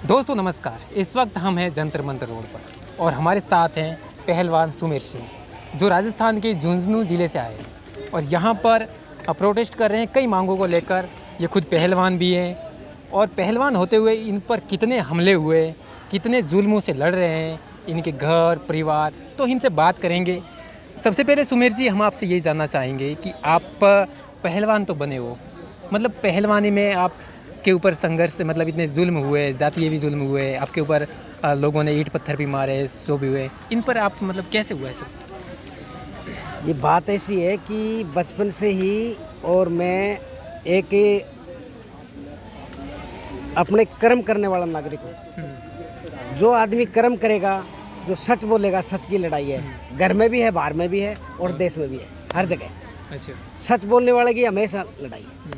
दोस्तों नमस्कार। इस वक्त हम हैं जंतर मंतर रोड पर और हमारे साथ हैं पहलवान सुमेर सिंह जो राजस्थान के झुंझुनू ज़िले से आए हैं और यहाँ पर प्रोटेस्ट कर रहे हैं कई मांगों को लेकर। ये खुद पहलवान भी हैं और पहलवान होते हुए इन पर कितने हमले हुए, कितने जुल्मों से लड़ रहे हैं, इनके घर परिवार, तो इनसे बात करेंगे। सबसे पहले सुमेर जी, हम आपसे यही जानना चाहेंगे कि आप पहलवान तो बने हो, मतलब पहलवानी में आप के ऊपर संघर्ष, मतलब इतने जुल्म हुए, जातीय भी जुल्म हुए, आपके ऊपर लोगों ने ईंट पत्थर भी मारे, जो भी हुए, इन पर आप मतलब कैसे हुआ है सब? ये बात ऐसी है कि बचपन से ही और मैं एक अपने कर्म करने वाला नागरिक हूँ। जो आदमी कर्म करेगा, जो सच बोलेगा, सच की लड़ाई है। घर में भी है, बाहर में भी है और देश में भी है, हर जगह। अच्छा। सच बोलने वाले की हमेशा लड़ाई है।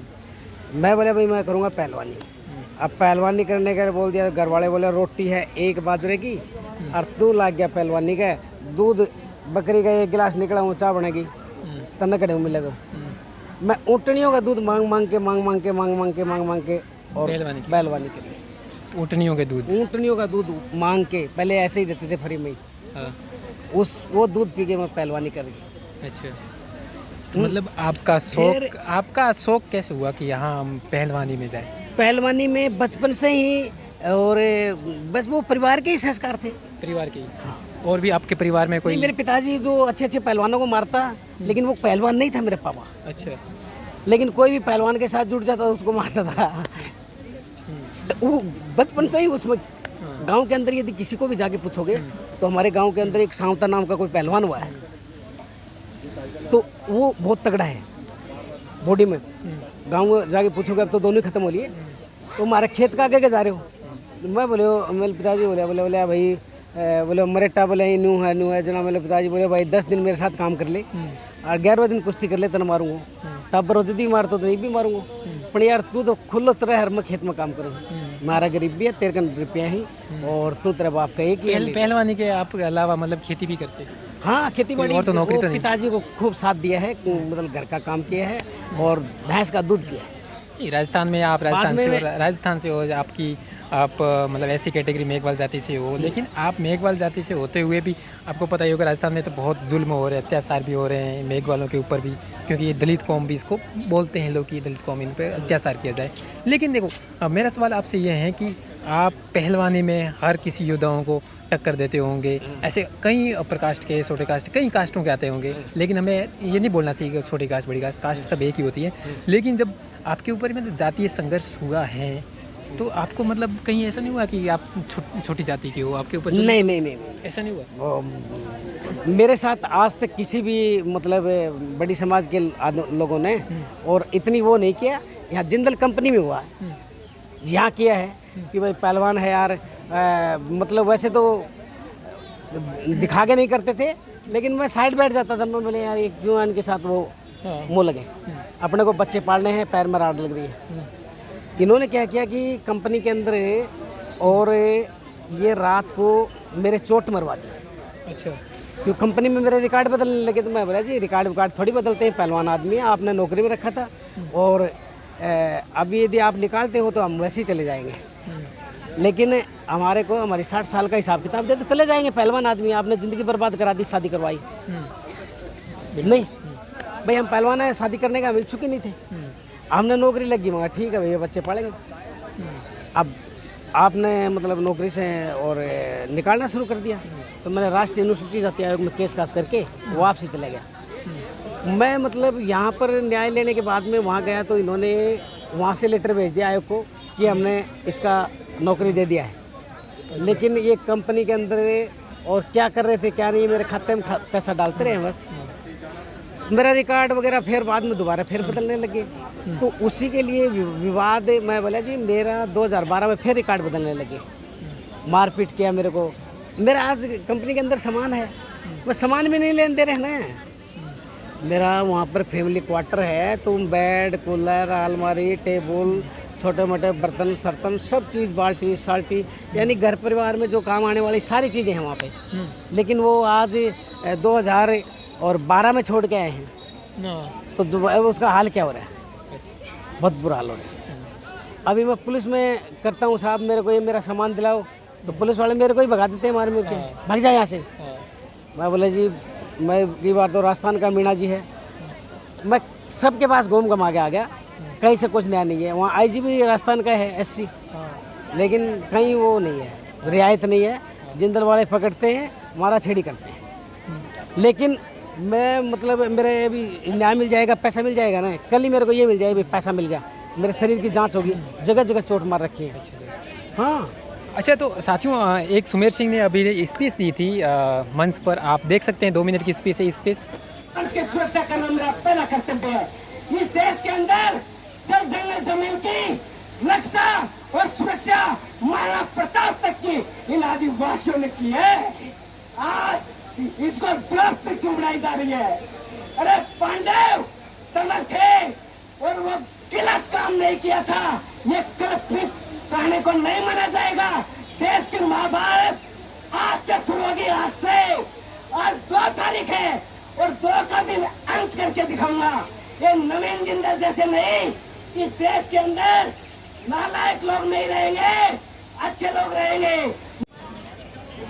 मैं बोले भाई मैं करूँगा पहलवानी। अब पहलवानी करने का बोल दिया, घर वाले बोले रोटी है एक बाजरे की और तू लाग गया पहलवानी का। दूध बकरी का 1 गिलास निकला ऊँचा बनेगी तन कड़े मिलेगा। मैं ऊँटनियों का दूध मांग मांग के और पहलवानी करी। ऊँटनियों के दूध? ऊँटनियों का दूध मांग के, पहले ऐसे ही देते थे फ्री में। हाँ। वो दूध पी के मैं पहलवानी कर गई। अच्छा, तो मतलब आपका शौक कैसे हुआ कि यहाँ हम पहलवानी में जाए? पहलवानी में बचपन से ही, और बस वो परिवार के ही संस्कार थे। परिवार के ही? हाँ। और भी आपके परिवार में कोई? मेरे पिताजी जो अच्छे अच्छे पहलवानों को मारता, लेकिन वो पहलवान नहीं था मेरे पापा। अच्छा। लेकिन कोई भी पहलवान के साथ जुड़ जाता उसको मारता था। वो बचपन से ही उसमें गांव के अंदर यदि किसी को भी जाके पूछोगे तो हमारे गांव के अंदर एक सावता नाम का कोई पहलवान हुआ है, तो वो बहुत तगड़ा है बॉडी में। गांव में जाके पूछोगे, अब तो दोनों ही खत्म हो लिए, तो हमारे खेत का आगे जा रहे हो। मैं बोले, मेरे पिताजी बोले भाई, बोले मरेटा बोले न्यू है जना। मेरे पिताजी बोले भाई 10 दिन मेरे साथ काम कर ले और 11वें दिन कुश्ती कर ले तन मारूंगा। तब रोज दी मारता तो नहीं भी मारूंगा, पर यार तू तो खुल्लो चल हर मैं खेत में काम करूँ। मारा गरीब भी है, तेरे का रुपया ही, और तू तेरा बाप का एक ही है। पहलवानी के आप अलावा मतलब खेती भी करते? हाँ, खेती बाड़ी और तो नौकरी तो नहीं? पिताजी को खूब साथ दिया है, मतलब घर का काम किया है और भैंस का दूध पिया है। राजस्थान में आप राजस्थान से हो, आप मतलब ऐसी कैटेगरी मेघवाल जाति से हो, लेकिन आप मेघवाल जाति से होते हुए भी आपको पता ही होगा राजस्थान में तो बहुत जुल्म हो रहे हैं, अत्याचार भी हो रहे हैं मेघवालों के ऊपर भी, क्योंकि ये दलित कौम भी इसको बोलते हैं लोग कि दलित कौम, इन पर अत्याचार किया जाए। लेकिन देखो, अब मेरा सवाल आपसे ये है कि आप पहलवानी में हर किसी योद्धाओं को टक्कर देते होंगे, ऐसे कई प्रकास्ट के, छोटे कास्ट, कई कास्टों के आते होंगे, लेकिन हमें ये नहीं बोलना चाहिए कि छोटी कास्ट बड़ी कास्ट सब एक ही होती है। लेकिन जब आपके ऊपर मतलब जातीय संघर्ष हुआ है तो आपको मतलब कहीं ऐसा नहीं हुआ कि आप छोटी जाति के हो, आपके ऊपर? नहीं, ऐसा नहीं हुआ? मेरे साथ आज तक किसी भी मतलब बड़ी समाज के लोगों ने और इतनी वो नहीं किया। यहाँ जिंदल कंपनी में हुआ है, यहाँ किया है कि भाई पहलवान है यार, मतलब वैसे तो दिखा के नहीं करते थे, लेकिन मैं साइड बैठ जाता था। मैं बोले यार ये क्यों इनके साथ वो मुँह लगे, अपने को बच्चे पालने हैं, पैर में राड लग रही है। इन्होंने क्या किया कि कंपनी के अंदर और ये रात को मेरे चोट मरवा दी। अच्छा। क्यों कंपनी में मेरे रिकॉर्ड बदलने लगे, तो मैं बोला जी रिकॉर्ड थोड़ी बदलते हैं, पहलवान आदमी है, आपने नौकरी में रखा था और अभी यदि आप निकालते हो तो हम वैसे ही चले जाएंगे। लेकिन हमारे को हमारी 60 साल का हिसाब किताब दे तो चले जाएंगे, पहलवान आदमी, आपने ज़िंदगी बर्बाद करा दी, शादी करवाई नहीं भाई, हम पहलवान है, शादी करने का हम इच्छुक ही नहीं थे। हमने नौकरी लगी, मगर ठीक है भैया बच्चे पालेंगे। अब आपने मतलब नौकरी से और निकालना शुरू कर दिया, तो मैंने राष्ट्रीय अनुसूचित जाति आयोग में केस कास करके वापसी चला गया। मैं मतलब यहाँ पर न्याय लेने के बाद में वहाँ गया तो इन्होंने वहाँ से लेटर भेज दिया आयोग को कि हमने इसका नौकरी दे दिया है। लेकिन ये कंपनी के अंदर और क्या कर रहे थे क्या नहीं, मेरे खाते में पैसा डालते रहे बस। मेरा रिकॉर्ड वगैरह फिर बाद में दोबारा फिर बदलने लगे, तो उसी के लिए विवाद। मैं बोला जी मेरा 2012 में फिर रिकॉर्ड बदलने लगे, मारपीट किया मेरे को। मेरा आज कंपनी के अंदर सामान है, मैं सामान भी नहीं लेने दे रहे ना। मेरा वहाँ पर फैमिली क्वार्टर है, तो बेड, कूलर, अलमारी, टेबल, छोटे मोटे बर्तन सर्तन सब चीज़, बाल्टी साल्टी, यानी घर परिवार में जो काम आने वाली सारी चीज़ें हैं वहाँ पे। लेकिन वो आज 2012 में छोड़ के आए हैं, तो जो उसका हाल क्या हो रहा है, बहुत बुरा हाल हो रहा है। अभी मैं पुलिस में करता हूँ, साहब मेरे को ये मेरा सामान दिलाओ, तो पुलिस वाले मेरे को ही भगा देते हैं, मार के भाग जाए यहाँ से। मैं बोले जी मैं कई बार तो राजस्थान का मीणा जी है, मैं सबके पास घूम घमा के आ गया, कहीं से कुछ नया नहीं है। वहाँ आईजीपी राजस्थान का है एससी, लेकिन कहीं वो नहीं है, रियायत नहीं है। जिंदल वाले पकड़ते हैं, मारा छेड़ी करते हैं। लेकिन मैं मतलब मेरे अभी न्याय मिल जाएगा, पैसा मिल जाएगा ना, कल ही मेरे को ये मिल जाएगा, पैसा मिल गया, मेरे शरीर की जांच होगी, जगह जगह चोट मार रखी है। हाँ अच्छा, तो साथियों एक सुमेर सिंह ने अभी स्पीच दी थी मंच पर, आप देख सकते हैं 2 मिनट की स्पीच है। स्पीच की सुरक्षा करना मेरा पहला कर्तव्य है। इस देश के अंदर जल जंगल जमीन की रक्षा और सुरक्षा महाराणा प्रताप तक की इन आदिवासियों ने की है। आज इसको द्रव पे क्यों बनाई जा रही है? अरे पांडव तमर थे और वो गलत काम नहीं किया था, ये कल्पित कहने को नहीं माना जाएगा। देश की महाभारत आज से शुरू होगी, आज से। आज 2 तारीख है और 2 का दिन अंत करके दिखाऊंगा। ये नवीन जिंदल जैसे नहीं, इस देश के अंदर नालायक लोग नहीं रहेंगे, अच्छे लोग रहेंगे।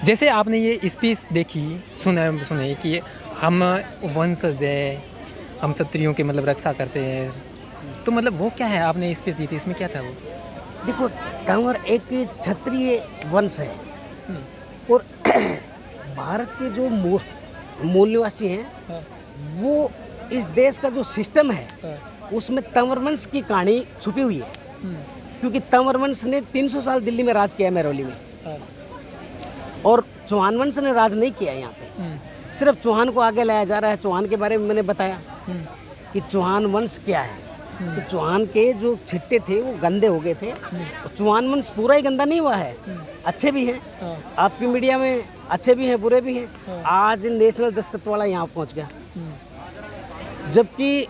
जैसे आपने ये स्पीच देखी, सुने कि हम वंशज है, हम क्षत्रियों की मतलब रक्षा करते हैं, तो मतलब वो क्या है? आपने स्पीच दी थी, इसमें क्या था वो? देखो, तंवर एक क्षत्रिय वंश है और भारत के जो मूल निवासी हैं, वो इस देश का जो सिस्टम है उसमें तंवर वंश की कहानी छुपी हुई है। क्योंकि तंवर वंश ने 300 साल दिल्ली में राज किया, महरौली में, और चौहान वंश ने राज नहीं किया यहाँ पे। सिर्फ चौहान को आगे लाया जा रहा है। चौहान के बारे में मैंने बताया कि चौहान वंश क्या है। तो चौहान के जो छिट्टे थे वो गंदे हो गए थे। चौहान वंश पूरा ही गंदा नहीं हुआ है, अच्छे भी हैं, आपकी मीडिया में अच्छे भी हैं, बुरे भी हैं। आज नेशनल दस्तखत वाला यहाँ पहुँच गया, जबकि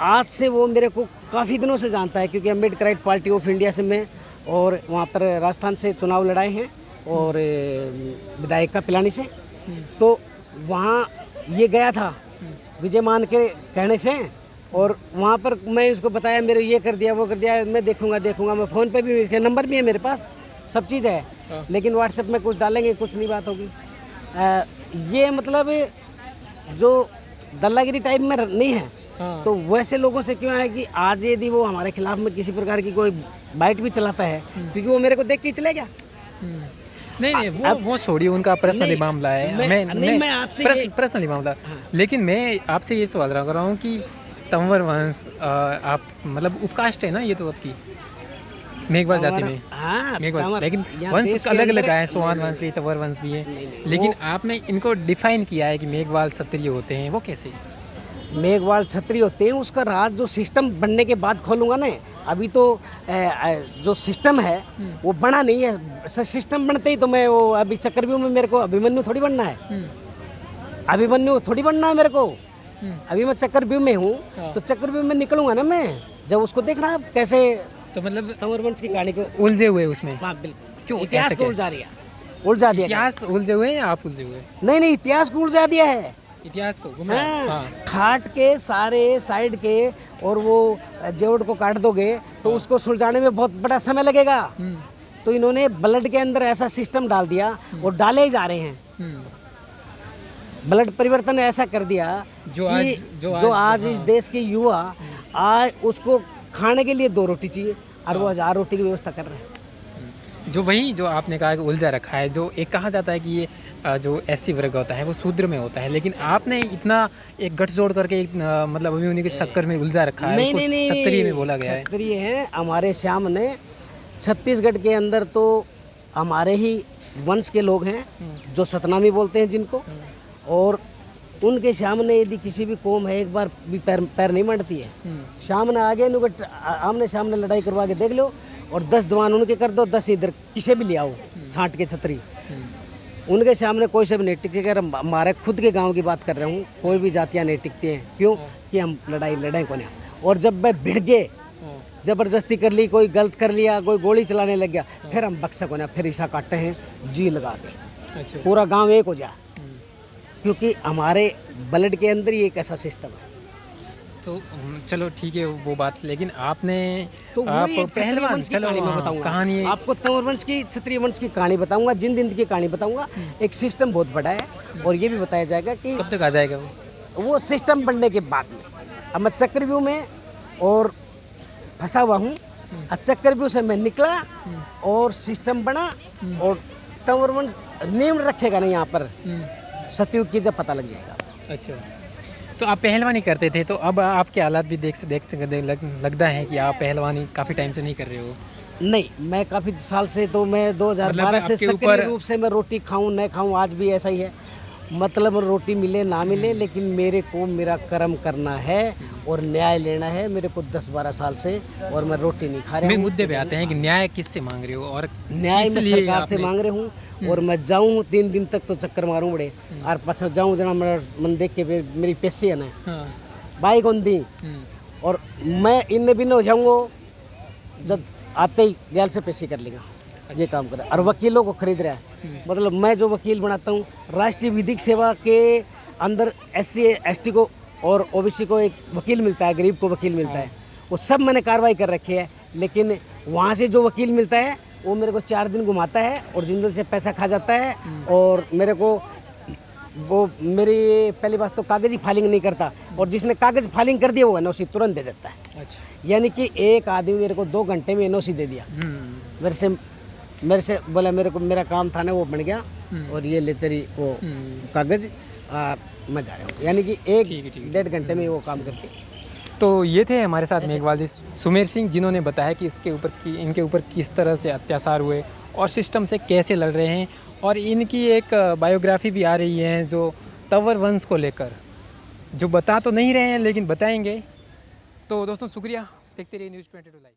आज से वो मेरे को काफ़ी दिनों से जानता है, क्योंकि अम्बेडकराइट पार्टी ऑफ इंडिया से मैं और वहाँ पर राजस्थान से चुनाव लड़ाए हैं और विधायक का पिलानी से। तो वहाँ ये गया था विजय मान के कहने से, और वहाँ पर मैं इसको बताया मेरे ये कर दिया वो कर दिया, मैं देखूंगा। मैं फ़ोन पे भी, इसके नंबर भी है मेरे पास, सब चीज़ है, लेकिन व्हाट्सएप में कुछ डालेंगे, कुछ नहीं बात होगी। ये मतलब जो दल्लागिरी टाइप में नहीं है। तो वैसे लोगों से क्यों है कि आज यदि वो हमारे खिलाफ में किसी प्रकार की कोई बाइट भी चलाता है, क्योंकि वो मेरे को देख के चले गया। नहीं, वो छोड़िए, उनका पर्सनली मामला है। मैं आपसे पर्सनली मामला, लेकिन मैं आपसे ये सवाल कर रहा हूँ कि तंवर वंश आप मतलब उपकास्ट है ना, ये तो आपकी मेघवाल जाति में। हाँ, मेघवाल, लेकिन वंश अलग अलग है, सोहान वंश भी, तंवर वंश भी है। लेकिन आपने इनको डिफाइन किया है कि मेघवाल क्षत्रिय होते हैं, वो कैसे? मेघवाल क्षत्रिय होते हैं, उसका राज जो सिस्टम बनने के बाद खोलूंगा ना। अभी तो जो सिस्टम है वो बना नहीं है। सिस्टम बनते ही तो मैं वो अभी चक्रव्यूह में मेरे को अभिमन्यु थोड़ी बनना है, अभिमन्यु थोड़ी बनना है मेरे को। अभी मैं चक्रव्यूह में हूँ, तो चक्रव्यूह में निकलूंगा ना मैं, जब उसको देखना कैसे। तो मतलब तंवर वंश की कहानी को उलझे हुए उसमें। हाँ बिल्कुल, क्यों? इतिहास को उलझा दिया। इतिहास उलझे हुए हैं, आप उलझे हुए? नहीं, इतिहास को उलझा दिया है। इतिहास को खाट के सारे साइड के, और वो जेवड़ को काट दोगे तो उसको सुलझाने में बहुत बड़ा समय लगेगा। तो इन्होंने ब्लड के अंदर ऐसा सिस्टम डाल दिया, और डाले ही जा रहे हैं। ब्लड परिवर्तन ऐसा कर दिया जो आज इस देश के युवा आज उसको खाने के लिए 2 रोटी चाहिए, और वो 1000 रोटी की व्यवस्था कर रहे हैं। जो आपने कहा कि उलझा रखा है, जो एक कहा जाता है कि ये जो एससी वर्ग होता है वो शूद्र में होता है, लेकिन आपने इतना एक गठजोड़ करके मतलब अभिमन्यु के चक्कर में उलझा रखा है। नहीं, क्षत्रिय में बोला गया है। क्षत्रिय है हमारे श्याम ने। छत्तीसगढ़ के अंदर तो हमारे ही वंश के लोग हैं जो सतनामी बोलते हैं जिनको, और उनके सामने यदि किसी भी कौम है एक बार भी पैर नहीं मंडती है। सामने आगे आमने सामने लड़ाई करवा के देख लो, और 10 दीवान उनके कर दो, 10 इधर किसे भी ले आओ छांट के छतरी। उनके सामने कोई से भी नहीं टिकते। अगर हमारे खुद के गांव की बात कर रहा हूँ, कोई भी जातियाँ नहीं टिकती हैं। क्यों? कि हम लड़ाई को नहीं। और जब वह भिड़ गए, जबरदस्ती कर ली, कोई गलत कर लिया, कोई गोली चलाने लग गया, फिर हम बक्सा को ना, फिर ईसा काटते हैं जी लगा के। अच्छा। पूरा गांव एक हो जाए, क्योंकि हमारे ब्लड के अंदर ही एक ऐसा सिस्टम है। तो चलो ठीक है वो बात, लेकिन आपने तो आप वही एक क्षत्रिय पहलवान, वंश की चलो कहानी मैं हाँ, बताऊंगा कहानी है। आपको। तंवर वंश की, क्षत्रिय वंश की कहानी बताऊंगा, जिंद की कहानी बताऊंगा। एक सिस्टम बहुत बड़ा है और ये भी बताया जाएगा कि कब तक आ जाएगा वो? सिस्टम बनने के बाद में, अब मैं चक्रव्यूह में और फंसा हुआ हूँ, चक्रव्यूह से मैं निकला और सिस्टम बना और तंवर वंश नींव रखेगा नहीं यहाँ पर, सतयुग की जब पता लग जाएगा। अच्छा, तो आप पहलवानी करते थे, तो अब आपके हालात भी लगता है कि आप पहलवानी काफ़ी टाइम से नहीं कर रहे हो। नहीं, मैं काफ़ी साल से, तो मैं 2012 मतलब से आपके सक्रिय ऊपर- रूप से मैं रोटी खाऊं न खाऊं, आज भी ऐसा ही है। मतलब रोटी मिले ना मिले, लेकिन मेरे को मेरा कर्म करना है और न्याय लेना है मेरे को 10-12 साल से, और मैं रोटी नहीं खा रहा मेन हूँ। मुद्दे पे आते हैं कि न्याय किससे मांग रहे हो और न्याय किस मैं लिए सरकार से आपने- मांग रहे हूँ, और मैं जाऊँ 3 दिन तक तो चक्कर मारूं बड़े, और पाछा जाऊँ जना मेरा मन देख के मेरी पेशी है ना हाँ, बाई कौन दी, और मैं इन्ने बिन्न हो जाऊँगा जब आते ही गैल से पेशी कर लेगा, ये काम कर रहा है। और वकीलों को खरीद रहा है, मतलब मैं जो वकील बनाता हूँ, राष्ट्रीय विधिक सेवा के अंदर SC ST को और OBC को एक वकील मिलता है, गरीब को वकील मिलता है, वो सब मैंने कार्रवाई कर रखी है। लेकिन वहाँ से जो वकील मिलता है वो मेरे को 4 दिन घुमाता है और जिंदल से पैसा खा जाता है, और मेरे को वो मेरी पहली बात तो कागजी फाइलिंग नहीं करता, और जिसने कागज फाइलिंग कर दिया वो NOC तुरंत दे देता है। अच्छा, यानी कि एक आदमी मेरे को 2 घंटे में NOC दे दिया, मेरे से बोला मेरे को मेरा काम था ना वो बन गया, और ये ले तेरी वो कागज, और मैं जा रहा हूँ। यानी कि ठीक है, ठीक है। 1-1.5 घंटे में वो काम करके। तो ये थे हमारे साथ मेघवाल जी सुमेर सिंह, जिन्होंने बताया कि इनके ऊपर किस तरह से अत्याचार हुए और सिस्टम से कैसे लड़ रहे हैं, और इनकी एक बायोग्राफी भी आ रही है जो तंवर वंश को लेकर, जो बता तो नहीं रहे हैं लेकिन बताएंगे। तो दोस्तों शुक्रिया, देखते रहिए News 22 लाइव।